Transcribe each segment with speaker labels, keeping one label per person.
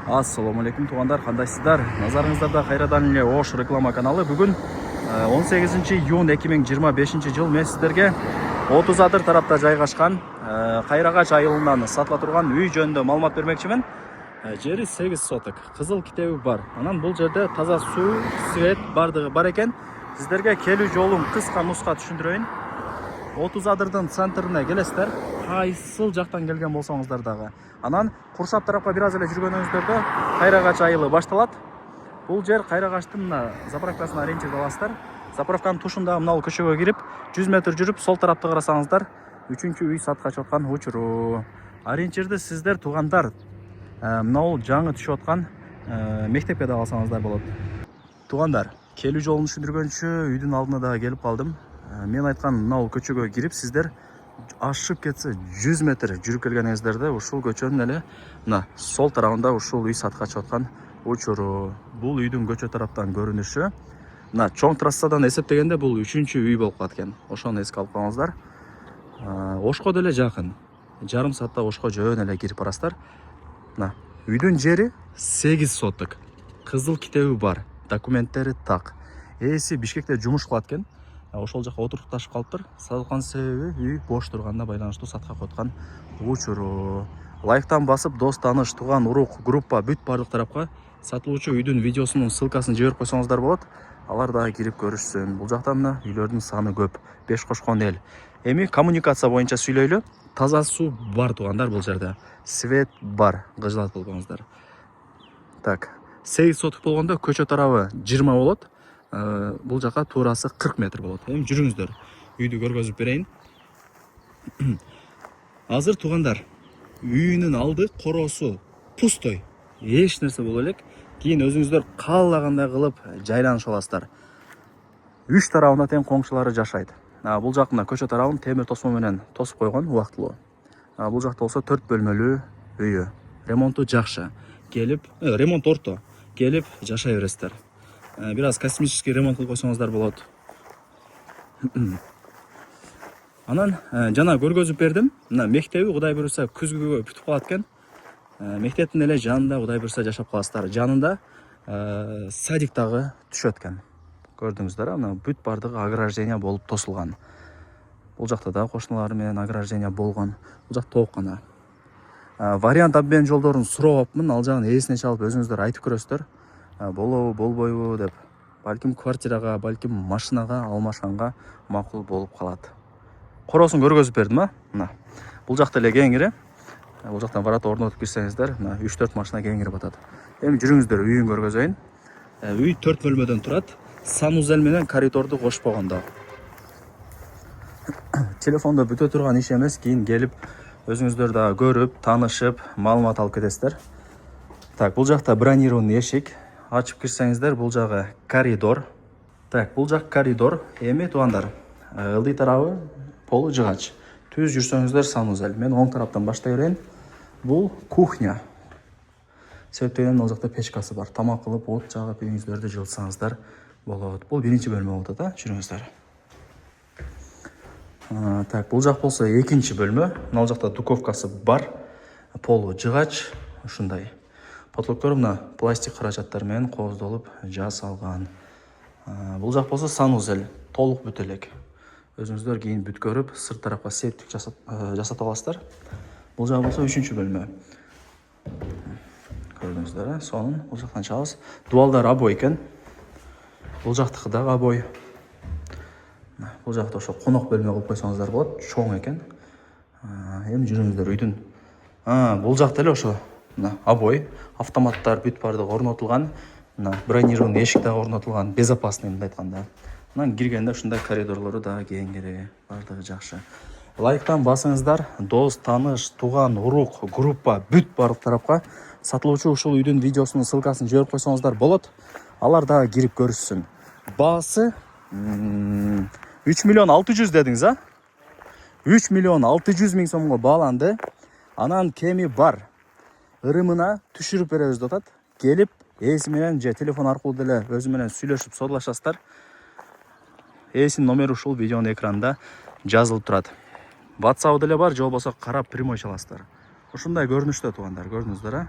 Speaker 1: Ассаламу алейкум туғандар, қандайсыздар? Назарыңыздарда қайрадан эле Ош реклама каналы. Бүгін 18 июнь 2025 жыл мен сіздерге 30 адыр тарапта жайгашкан Кайрағач айылынан сатыла турган үй жөнүндө маалымат бермекчимин. Жери 8 соток, кызыл китеби бар. Анан бул жерде таза суу, свет бардыгы бар экен. Сіздерге келүү жолун кыска нуска түшүндүрөйүн. 30 адырдын центрine келесиздер. Кайсыл жактан келген болсоңуздар дагы. Анан Куршап тарапка бир аз эле жүргөнүңүздөрдө Кайрағач айылы башталат. Бул жер Кайрағачтын заправкасына ориентир аласыздар. Заправканын тушунда мынау көчөгө кирип, 100 метр жүрүп, сол тарапты карасаңыздар, 3-үчү үй сатка чыгып аткан учуру. Ориентирди сиздер туугандар мынау жаңы түшүп аткан мектепке да алсаңыздар болот. Туугандар, келүү жолун түшүндүргөнчү үйдүн алдына да келип калдым. Мен айткан мынау көчөгө кирип, сиздер ашып кетсе 100 метр жүрүп келгениңиздерде ушул көчөнүн эле мына сол тарабында ушул үй сатка чыгып аткан учуру. Бул үйдүн көчө тараптан көрүнүшү. Мына чоң трассадан эсептегенде бул 3-үчү үй болуп калат экен. Ошону эске алып коюңуздар. Ошко деле жакын. Жарым саатта Ошко жөн эле кирип барасыздар. Мына үйдүн жери 8 соток. Кызыл китеби бар. Документтери так. Ээси Бишкекте жумуш кылат экен. Ошол жака отурукташып калыптыр. Сатылган себеби үй бош турганына байланыштуу сатка коюткан учуру. Лайктан басып, дос, тааныш, тууган, урук, группа бүт барлык тарапка сатылуучу үйдүн видеосунун ссылкасын жиберип койсоңуздар болот. Алар дагы кирип көрүшсүн. Бул жакта мына үйлөрдүн саны көп. 5 кошкон эл. Эми коммуникация боюнча сүйлөйлү. Таза суу бар туугандар бул жерде. Свет бар. Гыжылат болбоңуздар. Так, 8 соток болгондо көчө тарабы 20 болот. Бул жака туурасы 40 метр болот. Эми жүрүңүздөр. Үйдү көргөзүп берейин. Азыр туугандар, үйүнүн алды короосу пустой. Эч нерсе боло элек. Кийин өзүңүздөр каалагандай кылып жайланышып аласыздар. 3 тарабында тең коңшулары жашайт. Бул жакында көчө тарабын темир тосмо менен тосуп койгон убактылуу. Бул жакта болсо 4 бөлмөлүү үйү. Ремонту жакшы. Келип, ремонт орто. Келип жашай бересиздер. Бир аз космический ремонт кылып койсоңуздар болот. Анан жана көргөзүп бердим. Мына мектеби Кудай буйруса күзгүгө бүтүп калат экен. Мектептин эле жанында Кудай буйруса жашап каласыздар. Жанында садик дагы түшөт экен. Көрдүңүздөр, мына бүт бардыгы ограждение болуп тосулган. Бул жакта да кошуналары менен ограждение болгон. Бул жак тоок гана. Вариант обмен жолдорун сурабапмын, ал жагын эсине чалып өзүңүздөр айтып көрөсүздөр. Болобу, болбойбу деп. Балким квартирага, балким машинага алмашканга макул болуп калат. Короосун көргөзүп бердим, мына. Бул жакта эле кеңири. Бул жактан ворота орнотуп кирсеңиздер, мына 3-4 машина кеңири батат. Эми жүрүңүздөр, үйүн көргөзөйүн. Үй 4 бөлмөдөн турат. Санузел менен коридорду кошпогондо. Телефондо бүтө турган иш эмес, кийин келип өзүңүздөр да көрүп, таанышып, маалымат алып кетесиздер. Так, бул жакта бронированный эшик. Ачып кирсеңиздер, бул жагы коридор. Так, бул жак коридор. Эми туугандар, ылдый тарабы полу жыгач. Түз жүрсөңүздөр санузел. Мен оң тараптан баштай берейин. Бул кухня. Себептен ал жакта печкасы бар. Тамак кылып, от жагып, үйүңүздөрдү жылытсаңыздар болот. Бул биринчи бөлмө болот да, жүрүңүздөр. Так, бул жак болсо экинчи бөлмө. Ал жакта духовкасы бар. Полу жыгач, ушундай. Потолоктор мына пластик каражаттар менен кооздолуп жасалган. Бул жак болсо санузел, толук бүт элек. Өзүңүздөр кийин бүт көрүп, сырт тарапка септик жасатып аласыздар. Бул жак болсо 3-үчү бөлмө. Көрдүңүздөр, сонун бул жактан чабыз. Дуалдар обой экен. Бул жактыкы дагы обой. Бул жакта ошо конок бөлмө кылып койсоңуздар болот, чоң экен. Эми жүрүңүздөр үйдүн. Бул жакта эле ошо мына обой, автоматтар бүт бардыгы орнотулган. Мына бронированный эшик дагы орнотулган, безопасный мындай айтканда. Анан киргенде ушундай коридорлору дагы кеңири, бардыгы жакшы. Лайктан басыңыздар, дос, тааныш, тууган, урук, группа бүт барлык тарапка сатылуучу ушул үйдүн видеосунун ссылкасын жиберип койсоңуздар болот. Алар дагы кирип көрүшсүн. Баасы 3 миллион 600 дедиңиз, 3 миллион 600 миң сомго бааланды. Анан кеми бар. Ырымына түшүрүп беребиз деп атат. Келип, ээси менен же телефон аркылуу деле өзү менен сүйлөшүп содулашасыздар. Ээсинин номери ушул видеонун экранында жазылып турат. WhatsApp деле бар, же болбосо карап прямой чаласыздар. Ушундай көрүнүштө туугандар, көрдүңүздөр,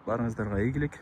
Speaker 1: Барыңыздарга ийгилик.